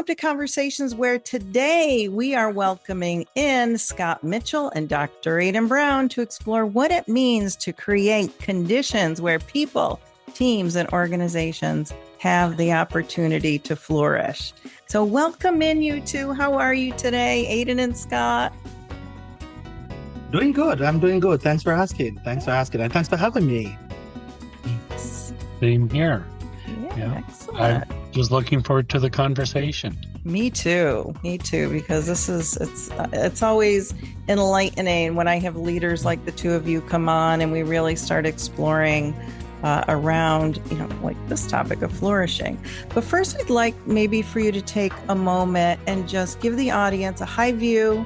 welcome to Conversations, where today we are welcoming in Scott Mitchell and Dr. Aidin Brown to explore what it means to create conditions where people, teams, and organizations have the opportunity to flourish. So welcome in, you two. How are you today, Aidin and Scott? Doing good. I'm doing good. Thanks for asking. And thanks for having me. Same here. Yeah, excellent. I'm just looking forward to the conversation. Me too, because it's always enlightening when I have leaders like the two of you come on and we really start exploring around, like this topic of flourishing. But first, I'd like maybe for you to take a moment and just give the audience a high view,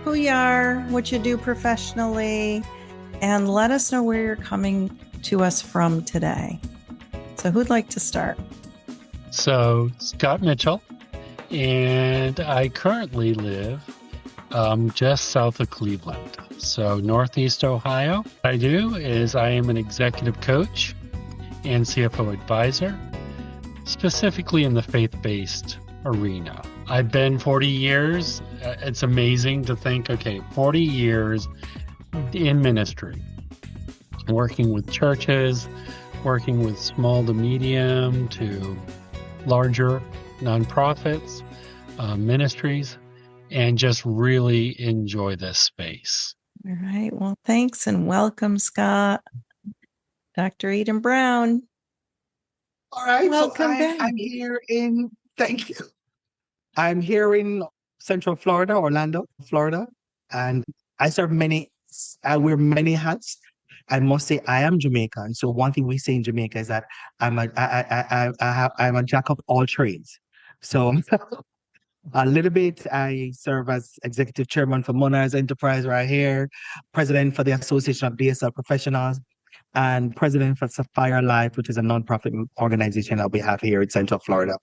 who you are, what you do professionally, and let us know where you're coming to us from today. So who'd like to start? So, Scott Mitchell, and I currently live just south of Cleveland, so Northeast Ohio. What I do is I am an executive coach and CFO advisor, specifically in the faith-based arena. I've been 40 years. It's amazing to think, 40 years in ministry, working with churches, working with small to medium to larger nonprofits, ministries, and just really enjoy this space. All right. Well, thanks and welcome, Scott. Dr. Aidin Brown. All right. Welcome back. Thank you. I'm here in Central Florida, Orlando, Florida, and I I wear many hats. I must say I am Jamaican. So one thing we say in Jamaica is that I'm a jack of all trades. So a little bit, I serve as executive chairman for Monarchs Enterprise right here, president for the Association of DSL Professionals, and president for Sapphire Life, which is a nonprofit organization that we have here in Central Florida.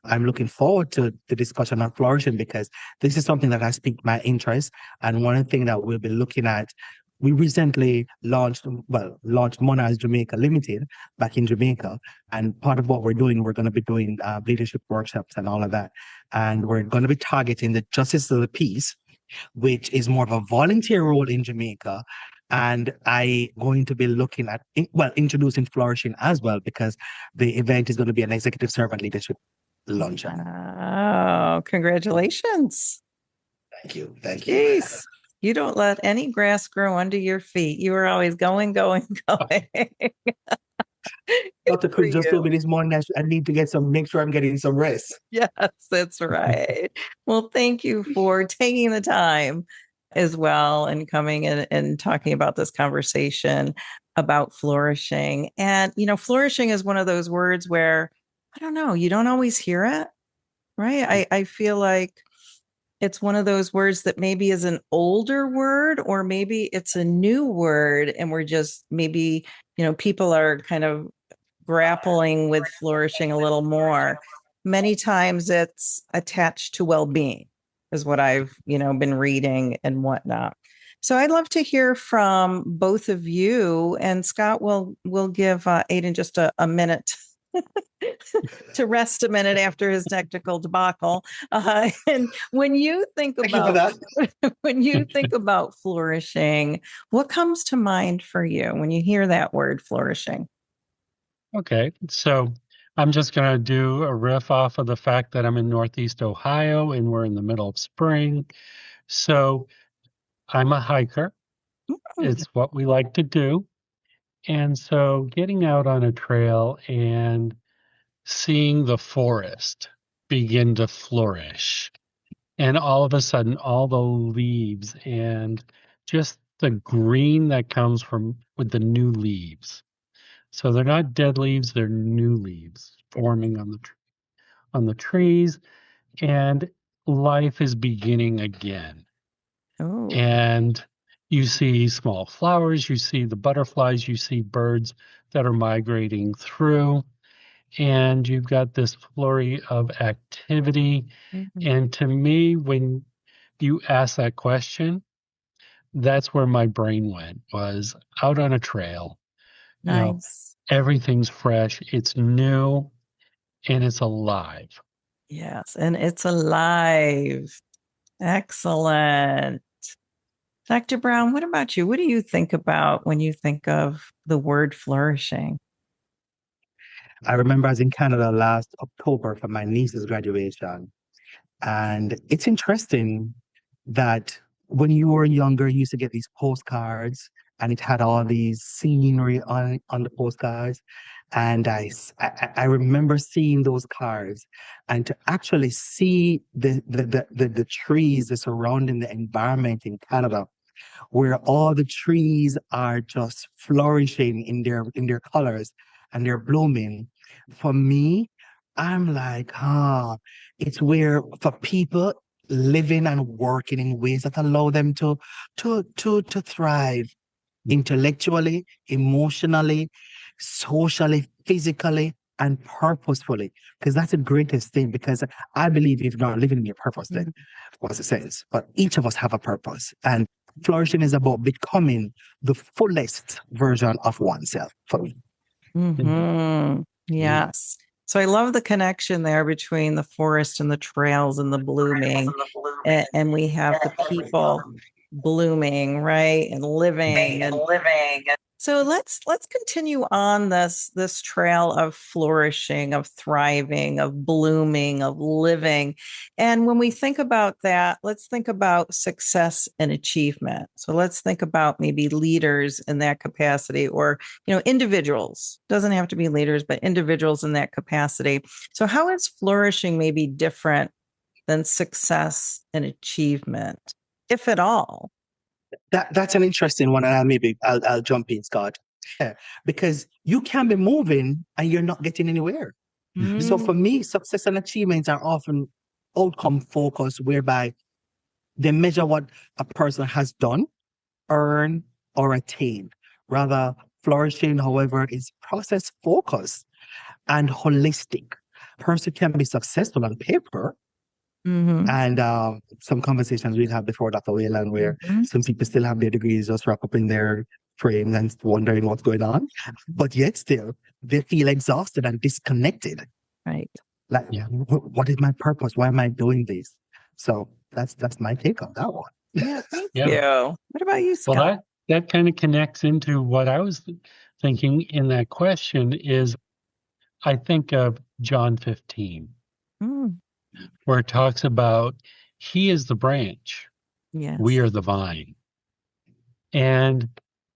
I'm looking forward to the discussion on flourishing because this is something that has piqued my interest. And one of the things that we'll be looking at, we recently launched Monarchs Jamaica Limited back in Jamaica. And part of what we're going to be doing leadership workshops and all of that. And we're going to be targeting the Justice of the Peace, which is more of a volunteer role in Jamaica. And I'm going to be looking at, introducing flourishing as well, because the event is going to be an executive servant leadership luncheon. Oh, congratulations. Thank you. Jeez. You don't let any grass grow under your feet. You are always going. Dr. Cruz just told me this morning I need to make sure I'm getting some rest. Yes, that's right. Well, thank you for taking the time as well and coming in and talking about this conversation about flourishing. And, flourishing is one of those words where, I don't know, you don't always hear it, right? I feel like it's one of those words that maybe is an older word, or maybe it's a new word. And we're just maybe, people are kind of grappling with flourishing a little more. Many times it's attached to well-being is what I've, been reading and whatnot. So I'd love to hear from both of you, and Scott will give Aidin just a minute to rest a minute after his technical debacle. And when you think about flourishing, what comes to mind for you when you hear that word flourishing? Okay, so I'm just going to do a riff off of the fact that I'm in Northeast Ohio and we're in the middle of spring. So I'm a hiker. It's what we like to do. And so getting out on a trail and seeing the forest begin to flourish, and all of a sudden, all the leaves and just the green that comes with the new leaves. So they're not dead leaves; they're new leaves forming on the trees, and life is beginning again. Oh. And you see small flowers, you see the butterflies, you see birds that are migrating through. And you've got this flurry of activity. Mm-hmm. And to me, when you ask that question, that's where my brain went, was out on a trail. Nice. Everything's fresh, it's new, and it's alive. Yes, and it's alive. Excellent. Dr. Brown, what about you? What do you think about when you think of the word flourishing? I remember I was in Canada last October for my niece's graduation. And it's interesting that when you were younger, you used to get these postcards and it had all these scenery on the postcards. And I remember seeing those cards and to actually see the trees, the surrounding the environment in Canada, where all the trees are just flourishing in their colors and they're blooming. For me, I'm like, it's where for people living and working in ways that allow them to thrive intellectually, emotionally, socially, physically, and purposefully. Because that's the greatest thing. Because I believe if you're not living in your purpose, then what's the sense? But each of us have a purpose. And flourishing is about becoming the fullest version of oneself for me. Mm-hmm. Yes. So I love the connection there between the forest and the trails and the blooming. And we have the people blooming, right? And living and so let's continue on this trail of flourishing, of thriving, of blooming, of living. And when we think about that, let's think about success and achievement. So let's think about maybe leaders in that capacity or, individuals. Doesn't have to be leaders, but individuals in that capacity. So how is flourishing maybe different than success and achievement, if at all? That's an interesting one, and I'll jump in, Scott. Yeah, because you can be moving and you're not getting anywhere. So for me, success and achievements are often outcome focused, whereby they measure what a person has done, earned, or attained. Rather, flourishing, however, is process focused and holistic. Person can be successful on paper, and some conversations we had before Dr. Wayland, where some people still have their degrees just wrapped up in their frames and wondering what's going on, but yet still they feel exhausted and disconnected. Right. Like, what is my purpose? Why am I doing this? So that's my take on that one. Yeah, thank you. What about you, Scott? Well, that kind of connects into what I was thinking in that question is I think of John 15, where it talks about he is the branch, Yes. we are the vine. And,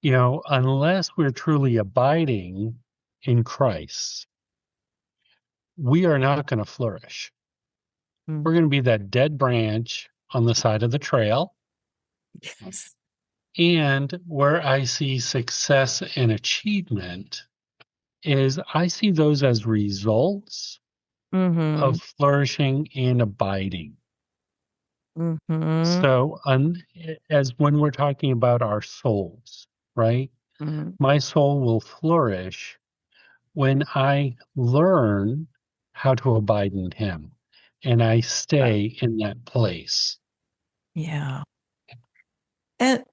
unless we're truly abiding in Christ, we are not going to flourish. We're going to be that dead branch on the side of the trail. Yes. And where I see success and achievement is I see those as results of flourishing and abiding. So as when we're talking about our souls, right? My soul will flourish when I learn how to abide in him and I stay in that place. Yeah. And,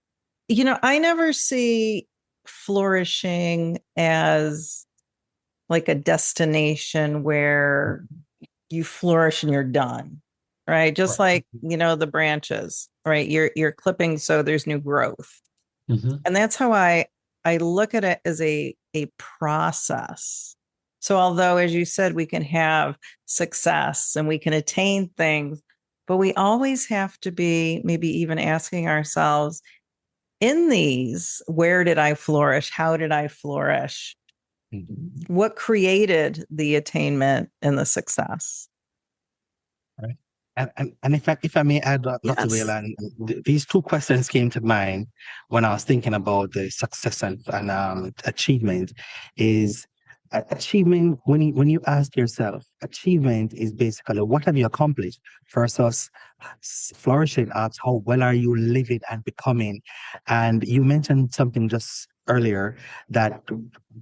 I never see flourishing as like a destination where you flourish and you're done, right? Just like, the branches, right? You're clipping so there's new growth. And that's how I look at it as a process. So although, as you said, we can have success and we can attain things, but we always have to be maybe even asking ourselves, in these, where did I flourish? How did I flourish? What created the attainment and the success? Right. And if I may add, Dr. Wayland, these two questions came to mind when I was thinking about the success and achievement. Is achievement, when you ask yourself, achievement is basically what have you accomplished versus flourishing asks how well are you living and becoming. And you mentioned something just earlier that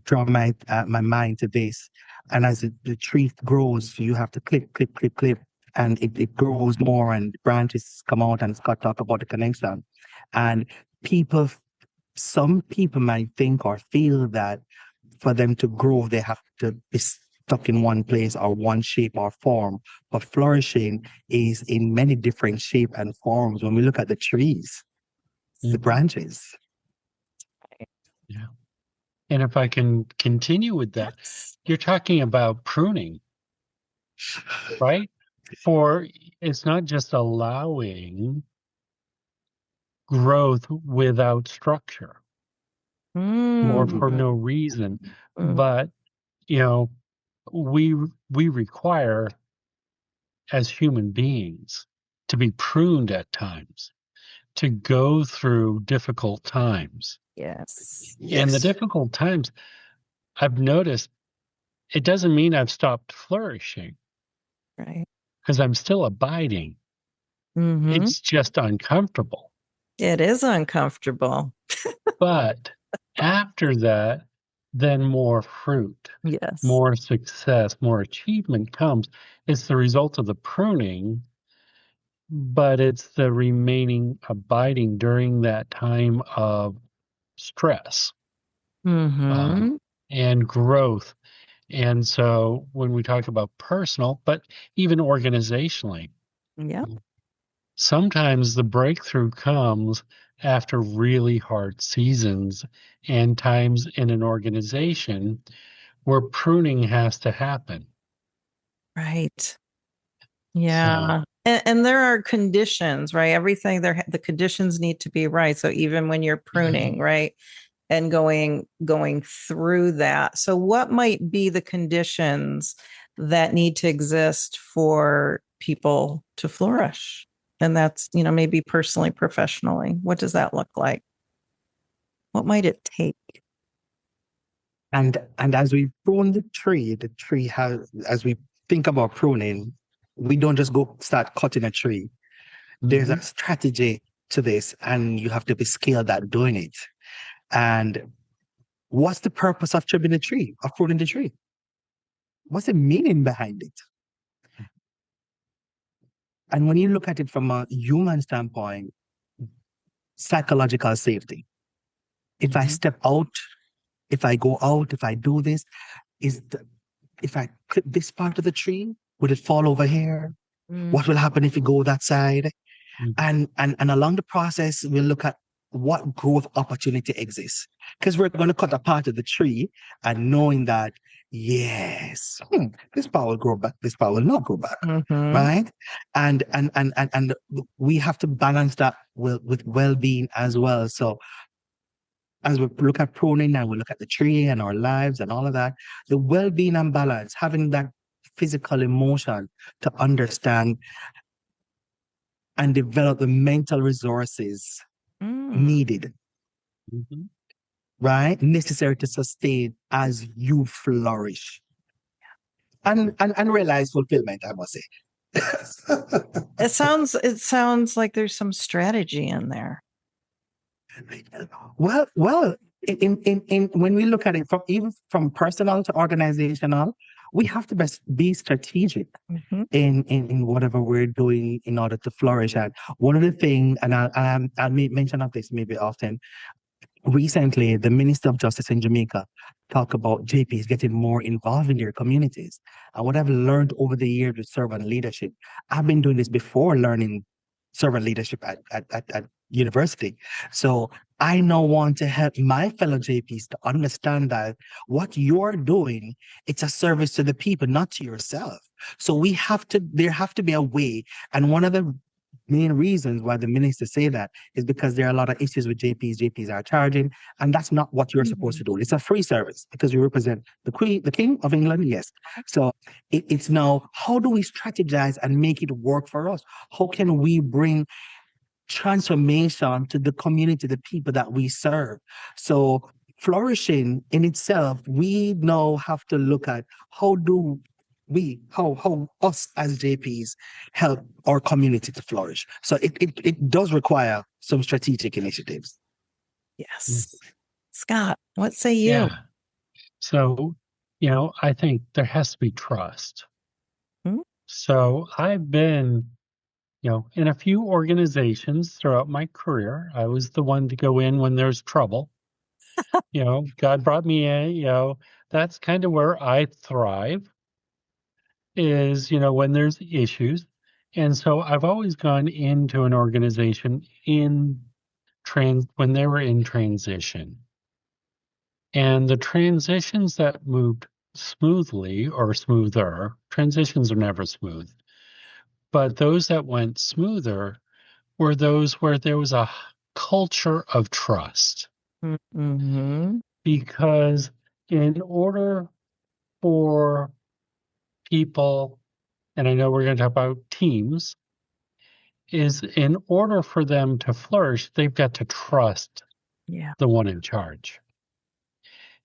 drew my mind to this. And as the tree grows, you have to clip, and it grows more and branches come out, and Scott talked about the connection. And some people might think or feel that for them to grow, they have to be stuck in one place or one shape or form. But flourishing is in many different shape and forms. When we look at the trees, the Mhm. branches. Yeah. And if I can continue with that, Yes. you're talking about pruning, right? For it's not just allowing growth without structure or for Mm. no reason, Mm. but you know, we we require as human beings to be pruned at times, to go through difficult times. Yes. And the Yes. difficult times, I've noticed it doesn't mean I've stopped flourishing Right. because I'm still abiding. Mm-hmm. It's just uncomfortable. It is uncomfortable. But after that, then more fruit, Yes. more success, more achievement comes. It's the result of the pruning, but it's the remaining abiding during that time of stress uh, Mm-hmm. and growth. And so when we talk about personal, but even organizationally, Yep. sometimes the breakthrough comes after really hard seasons and times in an organization where pruning has to happen. Right. So, Yeah. And there are conditions, right? Everything there, the conditions need to be right. So even when you're pruning, right? And going through that. So what might be the conditions that need to exist for people to flourish? And that's, maybe personally, professionally. What does that look like? What might it take? And as we prune the tree has, as we think about pruning, we don't just go start cutting a tree. There's a mhm, strategy to this, and you have to be skilled at doing it. And what's the purpose of trimming the tree, of pruning the tree? What's the meaning behind it? And when you look at it from a human standpoint, psychological safety. If I mhm, step out, if I go out, if I do this, is the, if I clip this part of the tree, would it fall over here? What will happen if you go that side? mhm, And along the process, we'll look at what growth opportunity exists. Because we're going to cut a part of the tree and knowing that, yes, this part will grow back, this part will not grow back. Mm-hmm. Right. And we have to balance that with well-being as well. So as we look at pruning and we look at the tree and our lives and all of that, the well-being and balance, having that physical emotion to understand and develop the mental resources Mm. needed, mhm. right? Necessary to sustain as you flourish. And realize fulfillment, I must say. It sounds like there's some strategy in there. Well, in when we look at it from even from personal to organizational, we have to be strategic Mm-hmm. in whatever we're doing in order to flourish. And one of the things, and I'll make mention of this maybe often, recently, the Minister of Justice in Jamaica talked about JPs getting more involved in their communities. And what I've learned over the years with servant leadership, I've been doing this before learning servant leadership at university. So I now want to help my fellow JPs to understand that what you're doing, it's a service to the people, not to yourself. So there have to be a way. And one of the main reasons why the minister say that is because there are a lot of issues with JPs. JPs are charging, and that's not what you're supposed to do. It's a free service because you represent the Queen, the King of England. Yes. So it's now, how do we strategize and make it work for us? How can we bring transformation to the community, the people that we serve? So flourishing in itself, we now have to look at how do how us as JPs help our community to flourish. So it does require some strategic initiatives. Mm. Yes. Scott, what say you? Yeah. So, I think there has to be trust. Hmm? So I've been, in a few organizations throughout my career. I was the one to go in when there's trouble. God brought me in, that's kind of where I thrive. is, when there's issues. And so I've always gone into an organization when they were in transition. And the transitions that moved smoothly or smoother, transitions are never smooth, but those that went smoother were those where there was a culture of trust. Mm-hmm. Because in order for people, and I know we're going to talk about teams, is in order for them to flourish, they've got to trust Yeah. the one in charge.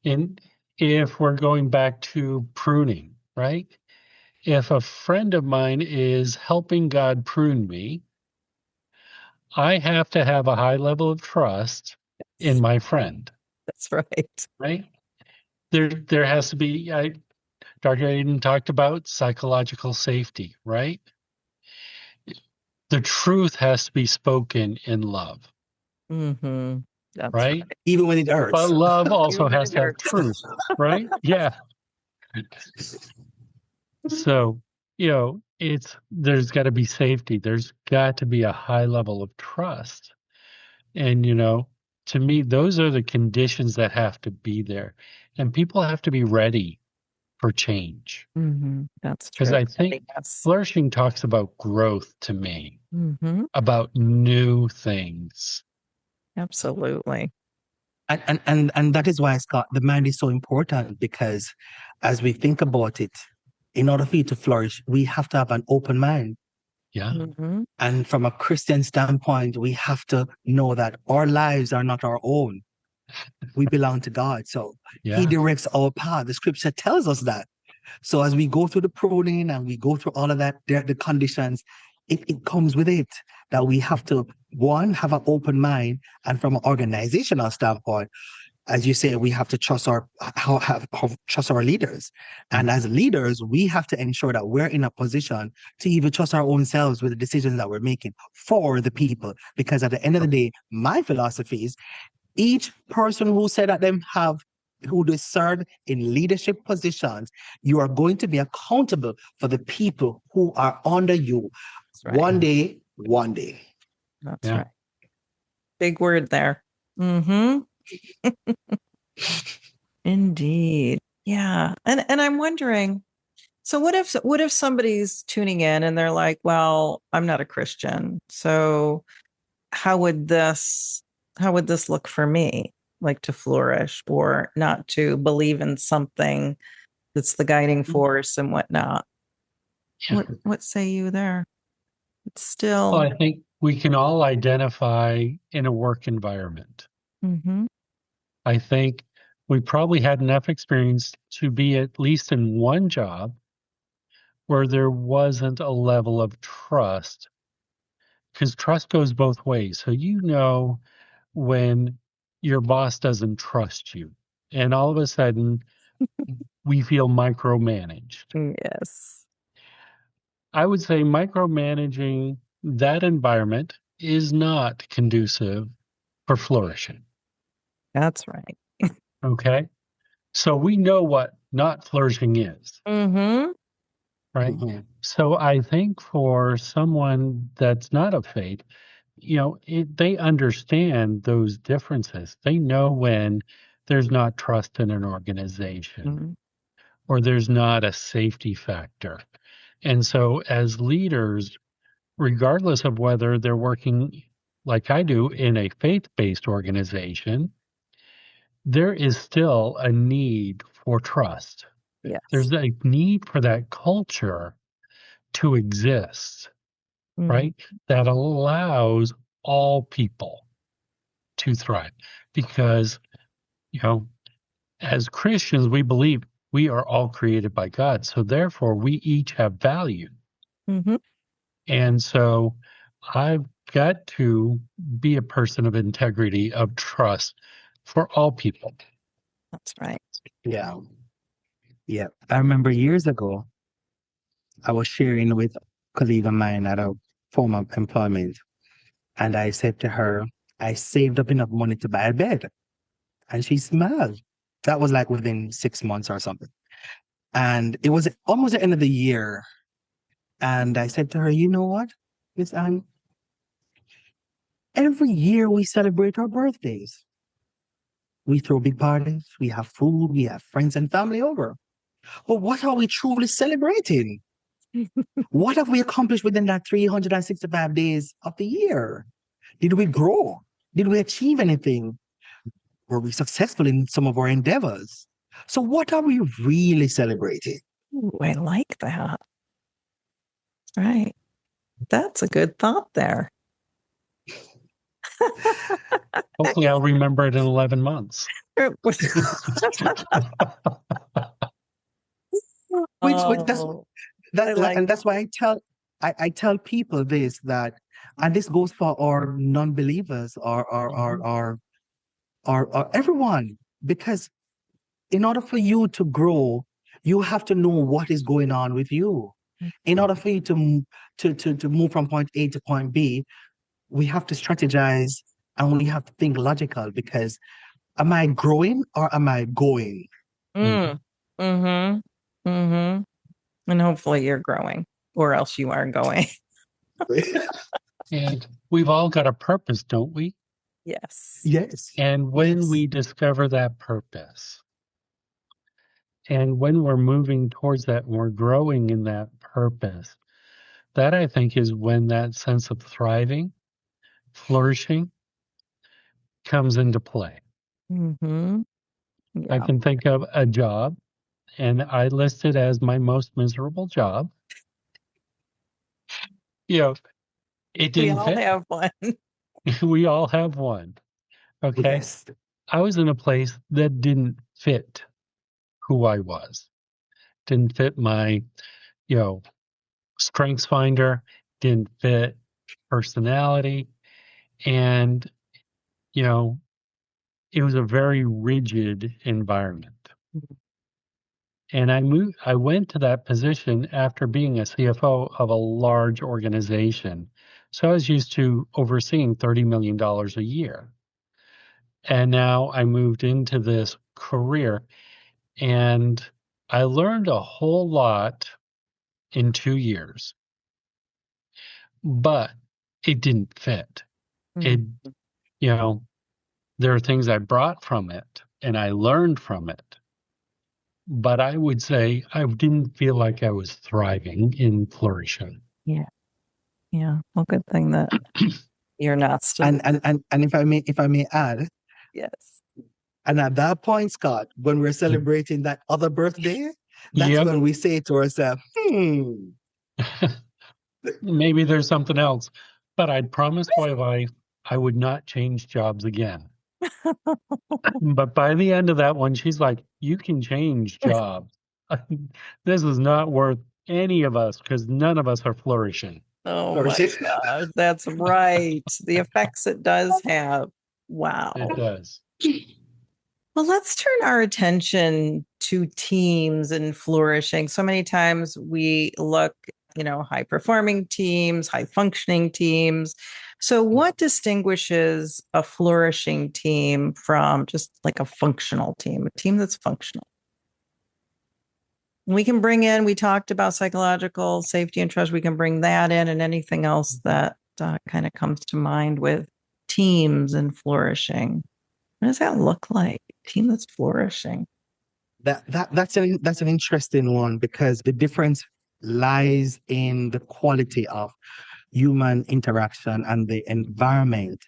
And if we're going back to pruning, right? If a friend of mine is helping God prune me, I have to have a high level of trust in my friend, That's right. right? There has to be, Dr. Aidin talked about psychological safety, right? The truth has to be spoken in love, Mm-hmm. That's right? right. Even when it But hurts. love also Even when has it to have hurts. truth, right? Yeah. So, there's got to be safety. There's got to be a high level of trust. And, to me, those are the conditions that have to be there. And people have to be ready for change. Mm-hmm. That's Because true. I think Yes. flourishing talks about growth to me, Mm-hmm. about new things. Absolutely. And that is why, Scott, the mind is so important, because as we think about it, in order for you to flourish, we have to have an open mind. Yeah. Mm-hmm. And from a Christian standpoint, we have to know that our lives are not our own. We belong to God. So He Yeah. directs our path. The scripture tells us that. So as we go through the pruning and we go through all of that, the conditions, it comes with it that we have to, one, have an open mind. And from an organizational standpoint, as you say, we have to trust trust our leaders. And as leaders, we have to ensure that we're in a position to even trust our own selves with the decisions that we're making for the people. Because at the end of the day, my philosophy is each person who said that who they serve in leadership positions, you are going to be accountable for the people who are under you. That's right. One day. That's Yeah. right. Big word there. Mm-hmm. Indeed. Yeah. And I'm wondering, so what if somebody's tuning in and they're like, well, I'm not a Christian. So how would this look for me? Like to flourish or not to believe in something that's the guiding force and whatnot. Yeah. What say you there? It's Well, still I think we can all identify in a work environment. mm-hmm. I think we probably had enough experience to be at least in one job where there wasn't a level of trust, because trust goes both ways. So, when your boss doesn't trust you, and all of a sudden we feel micromanaged. Yes. I would say micromanaging that environment is not conducive for flourishing. That's right. Okay. So we know what not flourishing is, Mm-hmm. right? Mhm. So I think for someone that's not of faith, they understand those differences. They know when there's not trust in an organization Mm-hmm. or there's not a safety factor. And so as leaders, regardless of whether they're working like I do in a faith-based organization, there is still a need for trust. Yes. There's a need for that culture to exist, Mm-hmm. right? That allows all people to thrive. Because, as Christians, we believe we are all created by God. So therefore, we each have value. Mm-hmm. And so I've got to be a person of integrity, of trust for all people. That's right. Yeah. Yeah. I remember years ago, I was sharing with a colleague of mine at a former employment. And I said to her, I saved up enough money to buy a bed. And she smiled. That was like within 6 months or something. And it was almost the end of the year. And I said to her, you know what, Miss Anne, every year we celebrate our birthdays. We throw big parties, we have food, we have friends and family over. But what are we truly celebrating? What have we accomplished within that 365 days of the year? Did we grow? Did we achieve anything? Were we successful in some of our endeavors? So what are we really celebrating? Ooh, I like that. Right. That's a good thought there. Hopefully, I'll remember it in 11 months. Which Oh, I like and that's why I tell people this, that, and this goes for our non-believers or everyone, because in order for you to grow, you have to know what is going on with you. In order for you to move from point A to point B, we have to strategize and we have to think logical, because am I growing or am I going? Mm. Mm-hmm. Mm-hmm. And hopefully you're growing, or else you are going. And we've all got a purpose, don't we? Yes. Yes. And when Yes. we discover that purpose, and when we're moving towards that, and we're growing in that purpose, that I think is when that sense of thriving, flourishing comes into play. Mm-hmm. I Yeah. can think of a job, and I list it as my most miserable job. You know, it We didn't all fit. have one. We all have one. Okay. Yes. I was in a place that didn't fit who I was, didn't fit my, strengths finder, didn't fit personality. And, you know, it was a very rigid environment. And I went to that position after being a CFO of a large organization. So I was used to overseeing $30 million a year. And now I moved into this career and I learned a whole lot in 2 years, but it didn't fit. It, you know, there are things I brought from it and I learned from it. But I would say I didn't feel like I was thriving in flourishing. Yeah. Yeah. Well, good thing that you're not still. And if I may add, Yes. and at that point, Scott, when we're celebrating that other birthday, that's Yep. when we say to ourselves, Maybe there's something else. But I'd promised my wife I would not change jobs again. But by the end of that one, she's like, you can change jobs. This is not worth any of us because none of us are flourishing. Oh my flourishing. gosh, that's right. The effects it does have. Wow. It does. Well, let's turn our attention to teams and flourishing. So many times we look, high performing teams, high functioning teams. So, what distinguishes a flourishing team from just like a functional team, a team that's functional? We can bring in, we talked about psychological safety and trust. We can bring that in, and anything else that kind of comes to mind with teams and flourishing. What does that look like? A team that's flourishing. That's an interesting one, because the difference lies in the quality of human interaction and the environment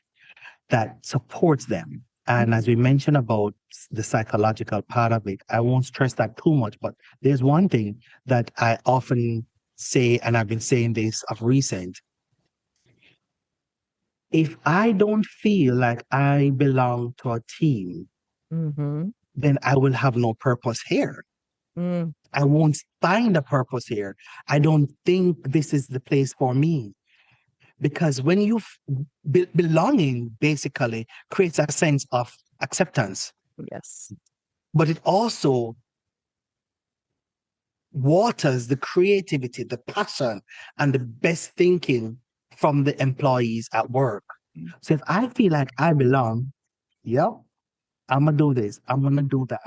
that supports them. And as we mentioned about the psychological part of it, I won't stress that too much, but there's one thing that I often say, and I've been saying this of recent. If I don't feel like I belong to a team, then I will have no purpose here. I won't find a purpose here. I don't think this is the place for me. Because when you belonging basically creates a sense of acceptance. Yes. But it also waters the creativity, the passion, and the best thinking from the employees at work. So if I feel like I belong, yep, I'm gonna do this. I'm gonna do that.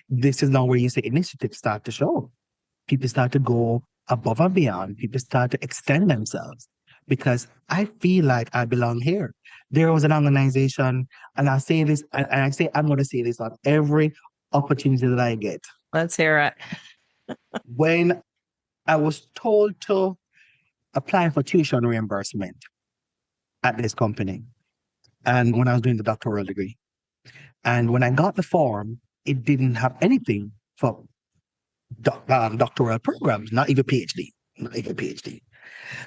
This is now where you say initiatives start to show. People start to go above and beyond. People start to extend themselves because I feel like I belong here. There was an organization, and I say this, and I say I'm going to say this on every opportunity that I get. Let's hear it. When I was told to apply for tuition reimbursement at this company, and when I was doing the doctoral degree, and when I got the form, it didn't have anything for doctoral programs, not even PhD, not even PhD.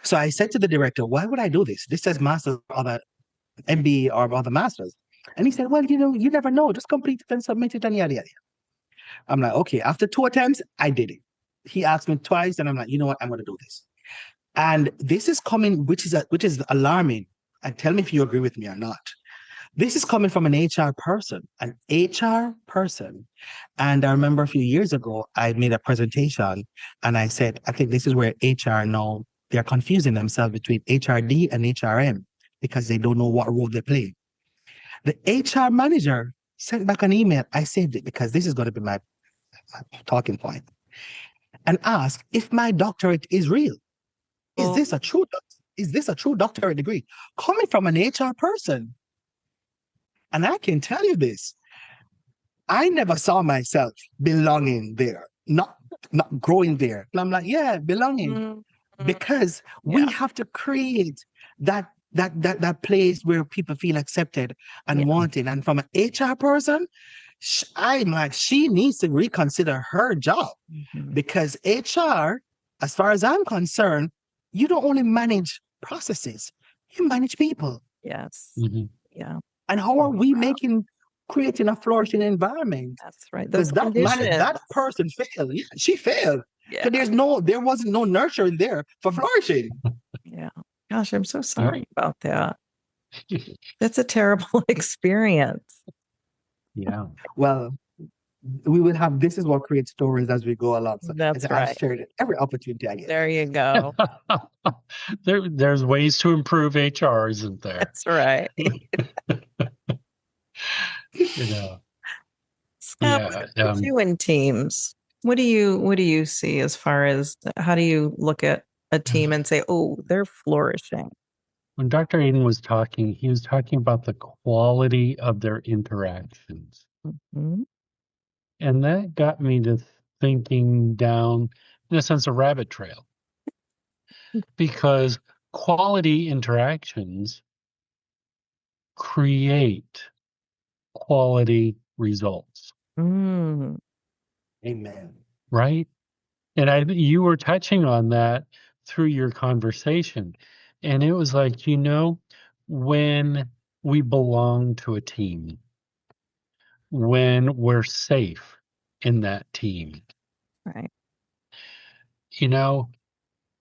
So I said to the director, why would I do this? This says master's or the MBA or other masters. And he said, well, you never know. Just complete it and submit it and yada, yada. I'm like, okay. After 2 attempts, I did it. He asked me twice and I'm like, you know what? I'm going to do this. And this is coming, which is alarming. And tell me if you agree with me or not. This is coming from an HR person. And I remember a few years ago, I made a presentation and I said, I think this is where HR now, they're confusing themselves between HRD and HRM because they don't know what role they play. The HR manager sent back an email. I saved it because this is going to be my talking point. And asked if my doctorate is real. Is this a true doctorate degree? Coming from an HR person. And I can tell you this, I never saw myself belonging there, not growing there. And I'm like, yeah, belonging. Because we have to create that place where people feel accepted and wanted. And from an HR person, I'm like, she needs to reconsider her job because HR, as far as I'm concerned, you don't only manage processes, you manage people. Yes. Yeah. And how are we creating a flourishing environment? That's right. Because that person failed. Yeah, she failed. Yeah. So there wasn't no nurturing there for flourishing. Yeah. Gosh, I'm so sorry about that. That's a terrible experience. Yeah. Well, we will have, this is what creates stories as we go along. So that's right. I've shared it every opportunity I get. There you go. There's ways to improve HR, isn't there? That's right. Scott, you in teams, what do you see as far as how do you look at a team and say, oh, they're flourishing? When Dr. Aidin was talking, he was talking about the quality of their interactions. And that got me to thinking down, in a sense, a rabbit trail. Because quality interactions create quality results. Amen. Right? And you were touching on that through your conversation. And it was like, when we belong to a team, when we're safe in that team, right?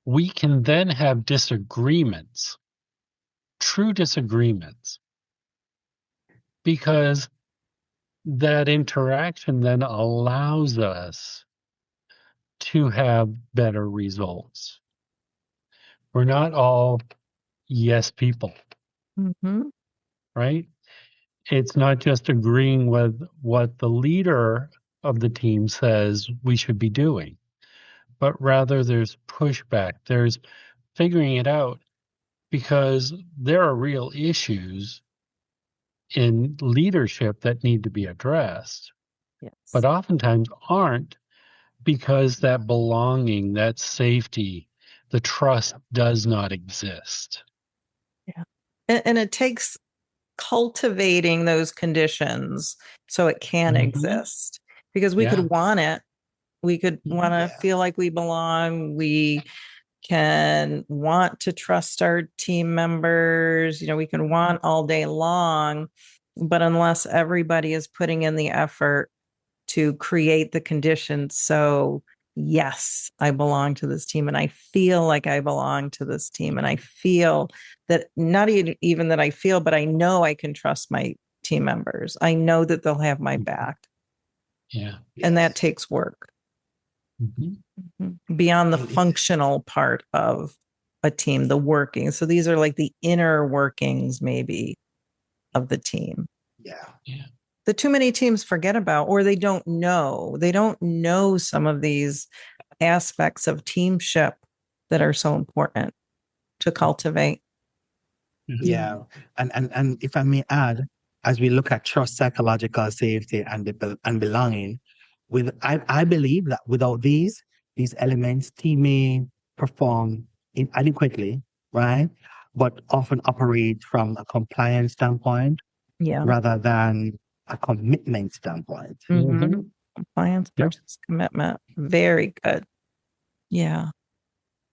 We can then have disagreements, true disagreements, because that interaction then allows us to have better results. We're not all yes people, right? It's not just agreeing with what the leader of the team says we should be doing, but rather there's pushback, there's figuring it out, because there are real issues in leadership that need to be addressed, but oftentimes aren't, because that belonging, that safety, the trust does not exist. Yeah. And it takes cultivating those conditions so it can exist, because we could want it. We could want to feel like we belong. We can want to trust our team members. We can want all day long, but unless everybody is putting in the effort to create the conditions, so yes, I belong to this team and I feel like I belong to this team. And I feel that not even that I feel, but I know I can trust my team members. I know that they'll have my back. Yeah. And that takes work. Beyond the functional part of a team, the working. So these are like the inner workings maybe of the team. Yeah. that too many teams forget about, or they don't know. They don't know some of these aspects of teamship that are so important to cultivate. Yeah. And if I may add, as we look at trust, psychological safety, and belonging, I believe that without these elements, team may perform inadequately, right? But often operate from a compliance standpoint Yeah. rather than a commitment standpoint. Mm-hmm. Compliance versus commitment. Very good. Yeah.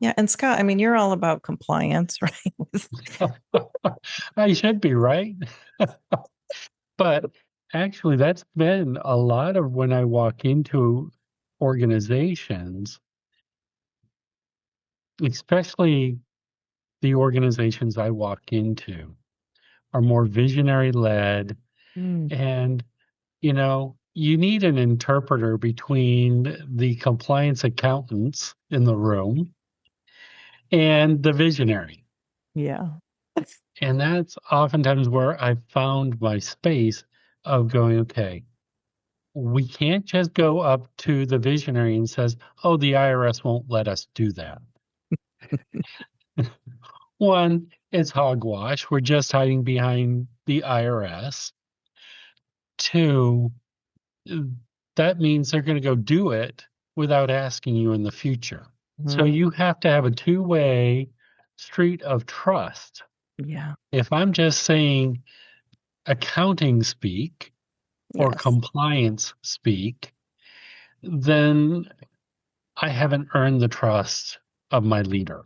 Yeah. And Scott, I mean, you're all about compliance, right? I should be, right? But actually, that's been a lot of when I walk into organizations, especially the organizations I walk into are more visionary led. And, you need an interpreter between the compliance accountants in the room and the visionary. Yeah. And that's oftentimes where I found my space of going, okay, we can't just go up to the visionary and says, oh, the IRS won't let us do that. One, it's hogwash. We're just hiding behind the IRS. Two, that means they're going to go do it without asking you in the future. So you have to have a two-way street of trust. Yeah. If I'm just saying accounting speak or compliance speak, then I haven't earned the trust of my leader.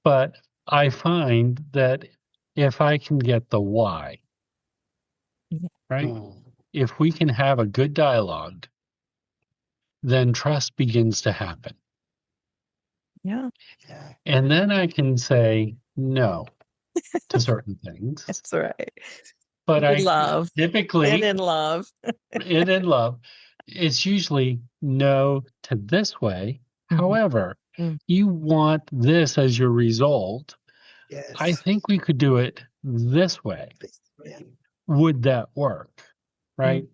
But I find that if I can get the why, right? If we can have a good dialogue, then trust begins to happen. Yeah. And then I can say no to certain things. That's right. But I love typically and in love. and in love, it's usually no to this way. However, you want this as your result. Yes. I think we could do it this way. Would that work? Right?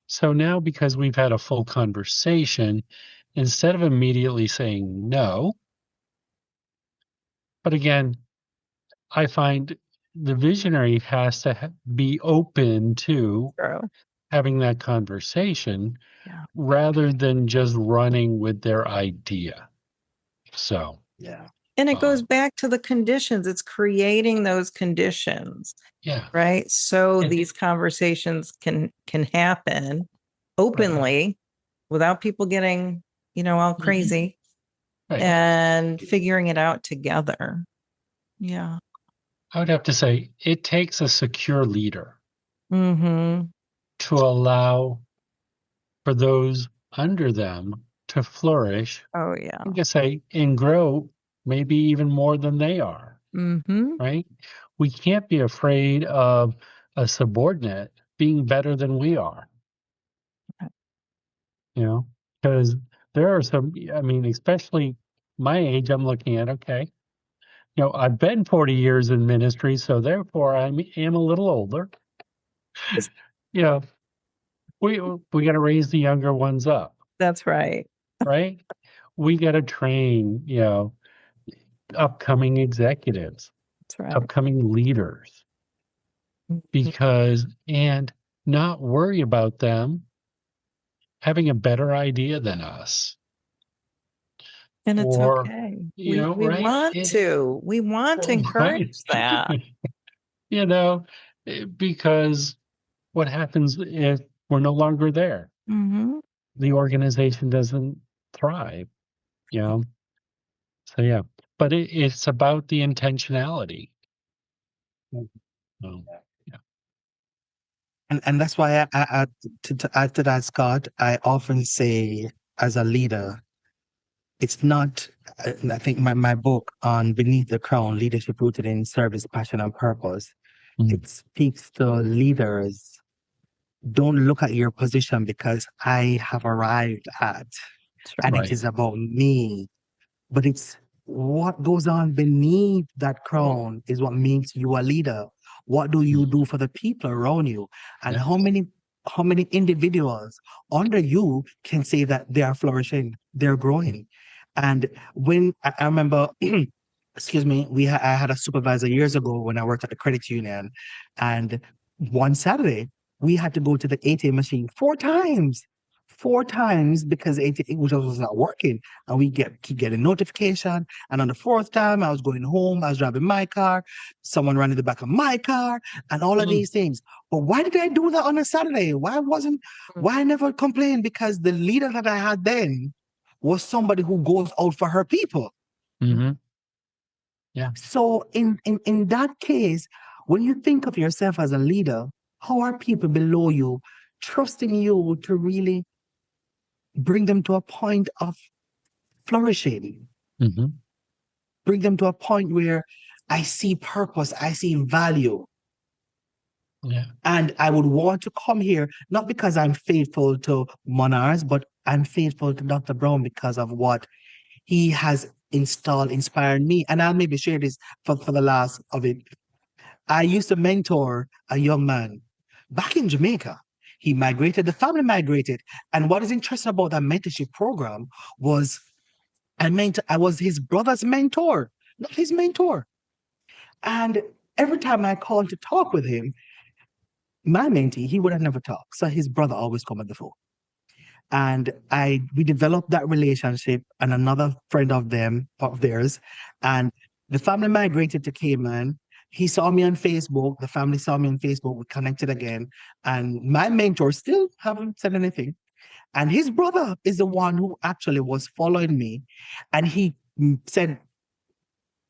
So now, because we've had a full conversation, instead of immediately saying no, but again, I find the visionary has to be open to having that conversation rather than just running with their idea. So, and it goes back to the conditions. It's creating those conditions. Right. So these conversations can happen openly without people getting, all crazy and figuring it out together. Yeah. I would have to say it takes a secure leader to allow for those under them to flourish. Oh, yeah. I guess and grow maybe even more than they are. Right? We can't be afraid of a subordinate being better than we are. Because there are some, especially my age, I'm looking at, okay, I've been 40 years in ministry, so therefore I am a little older. We got to raise the younger ones up. That's right. Right? We got to train, upcoming executives, upcoming leaders, and not worry about them having a better idea than us. And it's okay. We want to encourage that. Because what happens if we're no longer there? The organization doesn't thrive, So yeah, but it's about the intentionality. And that's why to add to that, Scott, I often say as a leader, it's not, I think my book on Beneath the Crown, Leadership Rooted in Service, Passion, and Purpose, it speaks to leaders. Don't look at your position because I have arrived at, and it is about me. But it's what goes on beneath that crown is what makes you a leader. What do you do for the people around you? And Yeah. how many individuals under you can say that they are flourishing, they're growing? And when I remember, excuse me, I had a supervisor years ago when I worked at the credit union, and one Saturday we had to go to the ATM machine four times because it was not working, and we keep getting notification. And on the fourth time, I was going home, I was driving my car, someone ran in the back of my car, and all of these things. But why did I do that on a Saturday? Why I never complained? Because the leader that I had then was somebody who goes out for her people. Mm-hmm. Yeah. So in that case, when you think of yourself as a leader, how are people below you trusting you to really bring them to a point of flourishing? Mm-hmm. Bring them to a point where I see purpose, I see value. Yeah. And I would want to come here, not because I'm faithful to Monarchs, but I'm faithful to Dr. Brown because of what he has inspired me. And I'll maybe share this for the last of it. I used to mentor a young man back in Jamaica. The family migrated. And what is interesting about that mentorship program was I was his brother's mentor, not his mentor. And every time I called to talk with him, my mentee, he would have never talked. So his brother always come at the phone. And we developed that relationship, and another friend of theirs, and the family migrated to Cayman. He saw me on Facebook. The family saw me on Facebook. We connected again, and my mentor still haven't said anything. And his brother is the one who actually was following me, and he said,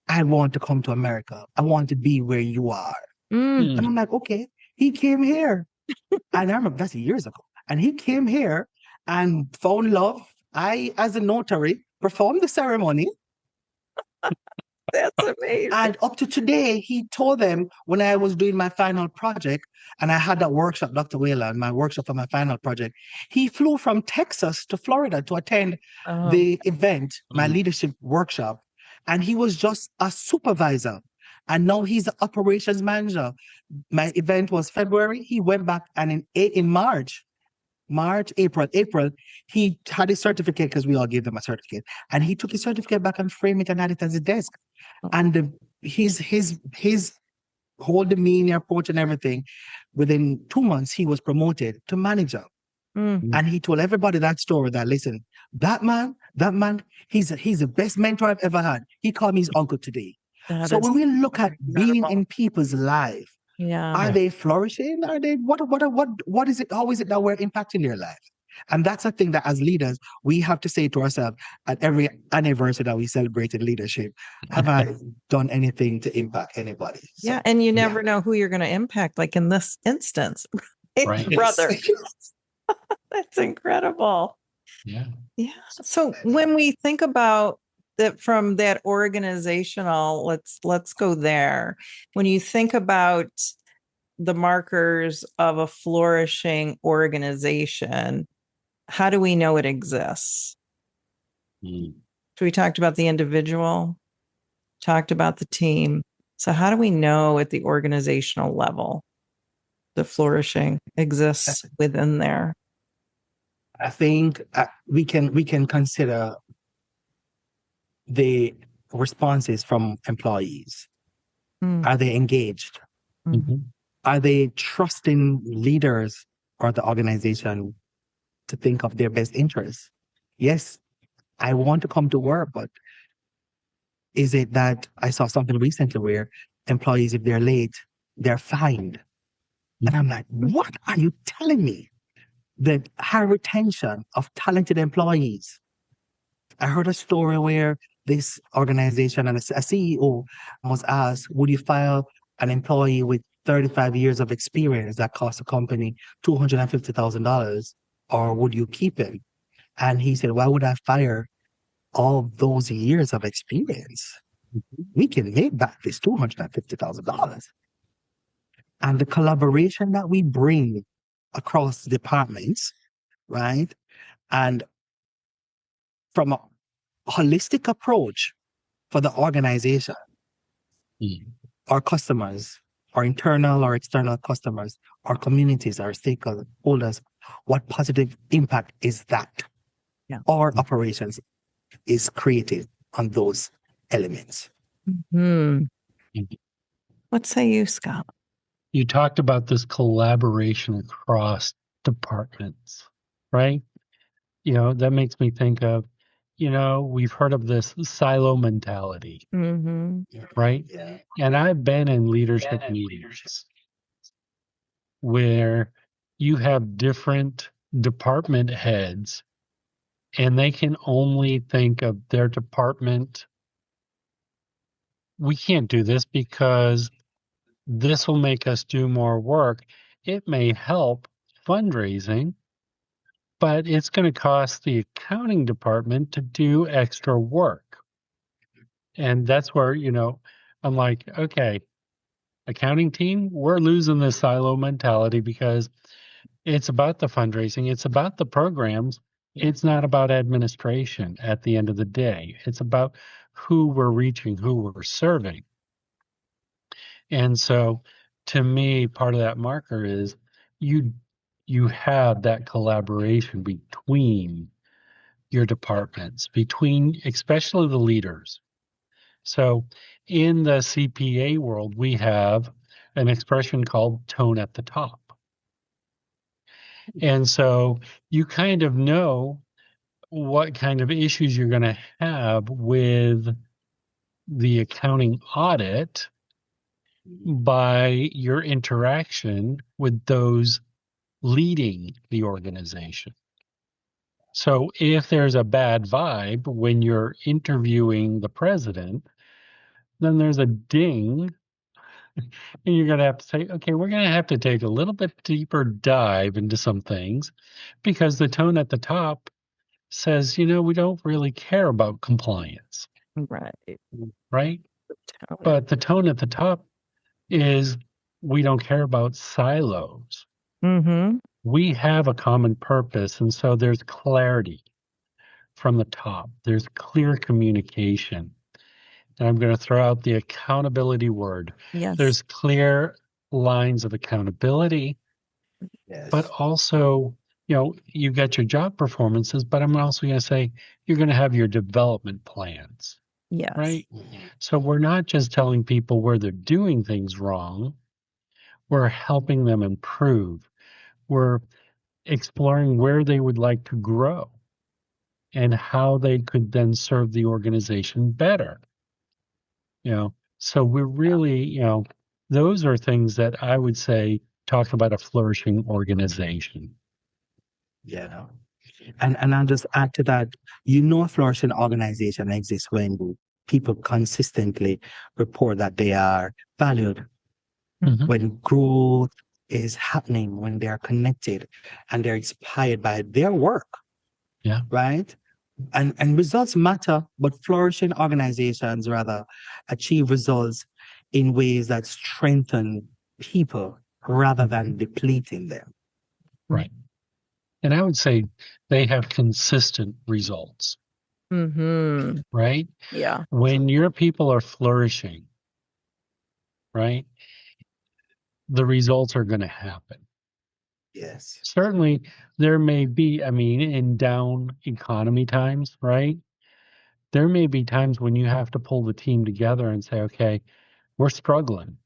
"I want to come to America. I want to be where you are." Mm. And I'm like, okay. He came here, and I remember that's years ago. And he came here and found love. I, as a notary, performed the ceremony. That's amazing. And up to today, he told them when I was doing my final project, and I had that workshop, Dr. Whalen, my workshop for my final project, he flew from Texas to Florida to attend the event, my leadership workshop. And he was just a supervisor. And now he's the operations manager. My event was February. He went back, and in April, he had his certificate because we all gave them a certificate. And he took his certificate back and framed it and had it as a desk. And his whole demeanor, approach, and everything, within 2 months, he was promoted to manager. And he told everybody that story, that listen, that man, he's the best mentor I've ever had. He called me his uncle today. So when we look at being in people's life, are they flourishing? Are they what is it? How is it that we're impacting their life? And that's a thing that as leaders, we have to say to ourselves at every anniversary that we celebrated leadership, have I done anything to impact anybody? So, yeah. And you never know who you're going to impact, like in this instance. Right. Brother. That's incredible. Yeah. Yeah. So when we think about that from that organizational, let's go there. When you think about the markers of a flourishing organization, how do we know it exists? So we talked about the individual, talked about the team. So how do we know at the organizational level the flourishing exists within there? I think we can consider the responses from employees. Are they engaged? Mm-hmm. Are they trusting leaders or the organization to think of their best interests? Yes, I want to come to work, but is it that I saw something recently where employees, if they're late, they're fined? And I'm like, what are you telling me? The high retention of talented employees. I heard a story where this organization and a CEO was asked, would you fire an employee with 35 years of experience that cost the company $250,000, or would you keep him? And he said, why would I fire all those years of experience? We can make back this $250,000. And the collaboration that we bring across departments, right? And from a holistic approach for the organization, our customers, our internal or external customers, our communities, our stakeholders, what positive impact is that our operations is created on those elements? Hmm. What say you, Scott? You talked about this collaboration across departments, right? That makes me think of, we've heard of this silo mentality, right? Yeah. And I've been in leadership meetings where you have different department heads and they can only think of their department. We can't do this because this will make us do more work. It may help fundraising, but it's going to cost the accounting department to do extra work. And that's where, I'm like, okay, accounting team, we're losing this silo mentality because it's about the fundraising, it's about the programs. It's not about administration at the end of the day. It's about who we're reaching, who we're serving. And so to me, part of that marker is you have that collaboration between your departments, between especially the leaders. So in the CPA world, we have an expression called tone at the top. And so you kind of know what kind of issues you're going to have with the accounting audit by your interaction with those leading the organization. So if there's a bad vibe when you're interviewing the president, then there's a ding, and you're going to have to say, okay, we're going to have to take a little bit deeper dive into some things because the tone at the top says, we don't really care about compliance. Right. Right? But the tone at the top is we don't care about silos. We have a common purpose, and so there's clarity from the top. There's clear communication. And I'm going to throw out the accountability word. Yes. There's clear lines of accountability, but also, you got your job performances, but I'm also going to say you're going to have your development plans. Yes. Right? So we're not just telling people where they're doing things wrong. We're helping them improve. We're exploring where they would like to grow and how they could then serve the organization better. So we're really, those are things that I would say talk about a flourishing organization. Yeah. And I'll just add to that, a flourishing organization exists when people consistently report that they are valued, when growth is happening, when they are connected and they're inspired by their work. Yeah. Right? And results matter, but flourishing organizations rather achieve results in ways that strengthen people rather than depleting them. Right. And I would say they have consistent results. Right? Yeah. When your people are flourishing, right, the results are going to happen. Yes. Certainly, there may be, in down economy times, right? There may be times when you have to pull the team together and say, okay, we're struggling.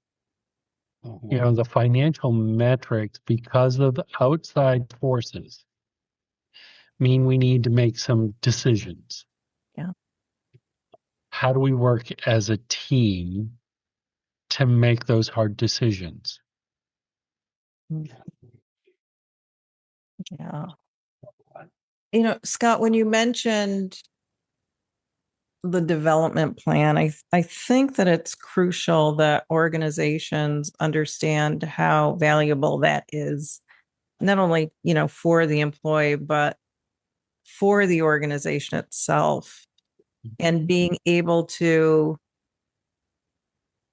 The financial metrics, because of the outside forces, mean we need to make some decisions. Yeah. How do we work as a team to make those hard decisions? Yeah. Scott, when you mentioned the development plan, I think that it's crucial that organizations understand how valuable that is, not only, for the employee, but for the organization itself, and being able to,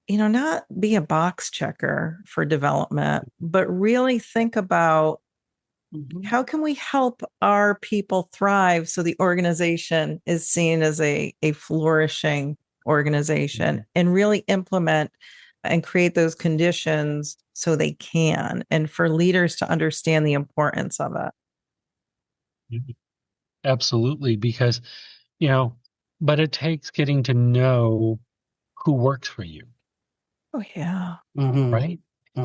not be a box checker for development, but really think about how can we help our people thrive so the organization is seen as a flourishing organization, and really implement and create those conditions so they can, and for leaders to understand the importance of it. Absolutely, because, but it takes getting to know who works for you, Oh, yeah. right?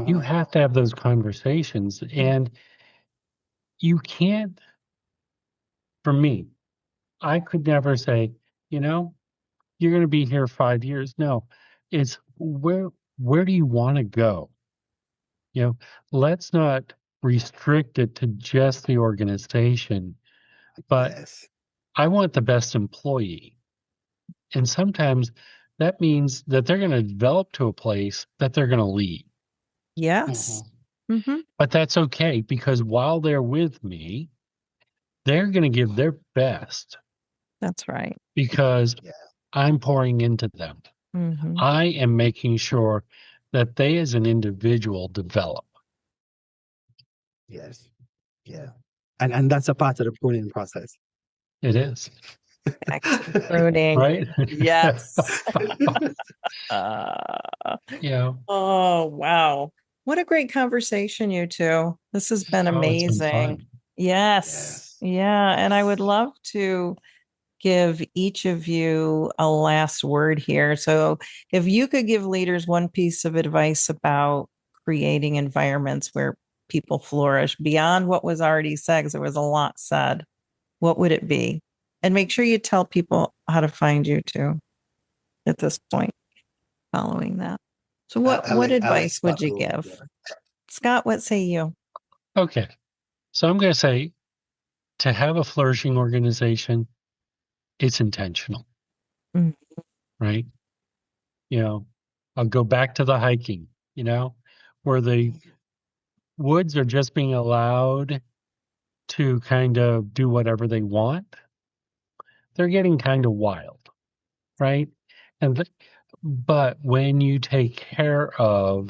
You have to have those conversations, and you can't, for me, I could never say, you're going to be here 5 years. No, it's where do you want to go? Let's not restrict it to just the organization, but Yes. I want the best employee. And sometimes that means that they're going to develop to a place that they're going to lead. Yes. Mm-hmm. But that's okay, because while they're with me, they're going to give their best. That's right. Because I'm pouring into them. Mm-hmm. I am making sure that they as an individual develop. Yes. Yeah. And that's a part of the pruning process. It is. Pruning. Right? Yes. Oh, wow. What a great conversation, you two. This has been amazing. It's been fun. Yes. Yeah. And I would love to give each of you a last word here. So if you could give leaders one piece of advice about creating environments where people flourish beyond what was already said, because there was a lot said, what would it be? And make sure you tell people how to find you too at this point following that. So what advice would you give? Yeah. Scott, what say you? Okay. So I'm going to say, to have a flourishing organization, it's intentional, right? I'll go back to the hiking, where the woods are just being allowed to kind of do whatever they want. They're getting kind of wild, right? But when you take care of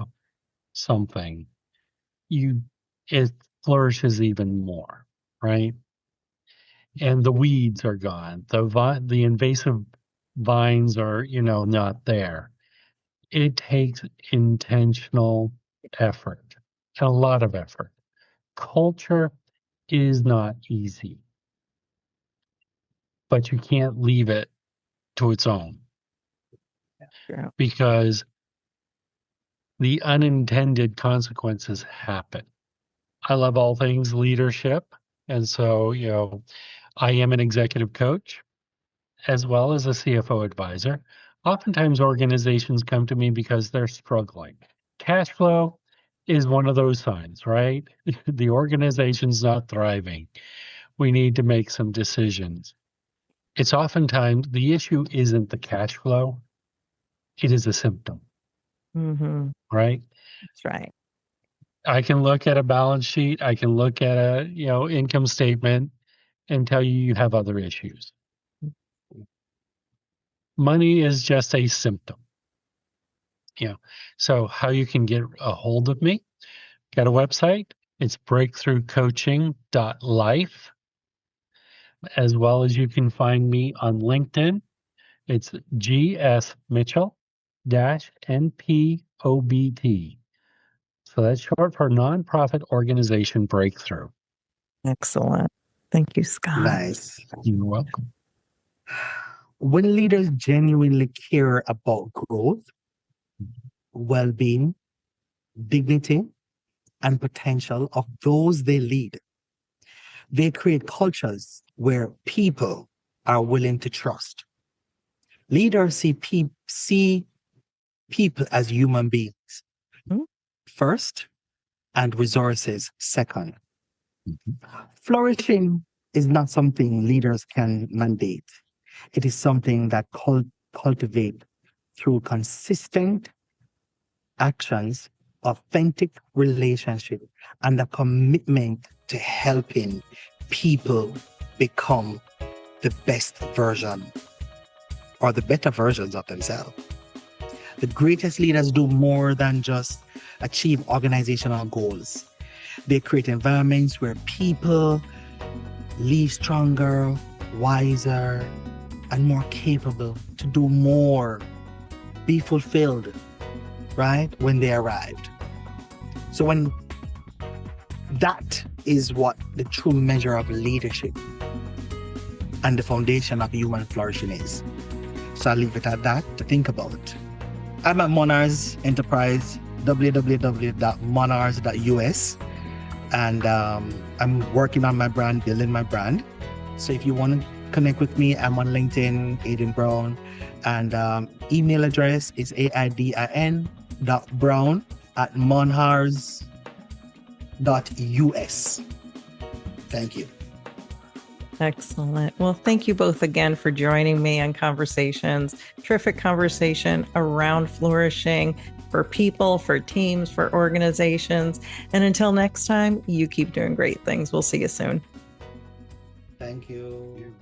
something, it flourishes even more, right? And the weeds are gone. The invasive vines are, not there. It takes intentional effort, a lot of effort. Culture is not easy, but you can't leave it to its own, because the unintended consequences happen. I love all things leadership. And so, I am an executive coach as well as a CFO advisor. Oftentimes organizations come to me because they're struggling. Cash flow is one of those signs, right? The organization's not thriving. We need to make some decisions. It's oftentimes the issue isn't the cash flow. It is a symptom, right? That's right. I can look at a balance sheet. I can look at a, income statement and tell you have other issues. Money is just a symptom. So how you can get a hold of me, got a website. It's breakthroughcoaching.life, as well as you can find me on LinkedIn. It's GS Mitchell NPOBT. So that's short for Nonprofit Organization Breakthrough. Excellent. Thank you, Scott. Nice. You're welcome. When leaders genuinely care about growth, well-being, dignity, and potential of those they lead, they create cultures where people are willing to trust. Leaders see people as human beings first, and resources second. Flourishing is not something leaders can mandate. It is something that cultivate through consistent actions, authentic relationship, and a commitment to helping people become the best version or the better versions of themselves. The greatest leaders do more than just achieve organizational goals. They create environments where people leave stronger, wiser, and more capable to do more, be fulfilled, right? When they arrived. So when that is what the true measure of leadership and the foundation of human flourishing is. So I'll leave it at that to think about. I'm at Monars Enterprise, www.monars.us. And I'm working on my brand, building my brand. So if you want to connect with me, I'm on LinkedIn, Aidin Brown. And email address is aidin.brown@monars.us. Thank you. Excellent. Well, thank you both again for joining me on Conversations. Terrific conversation around flourishing for people, for teams, for organizations. And until next time, you keep doing great things. We'll see you soon. Thank you.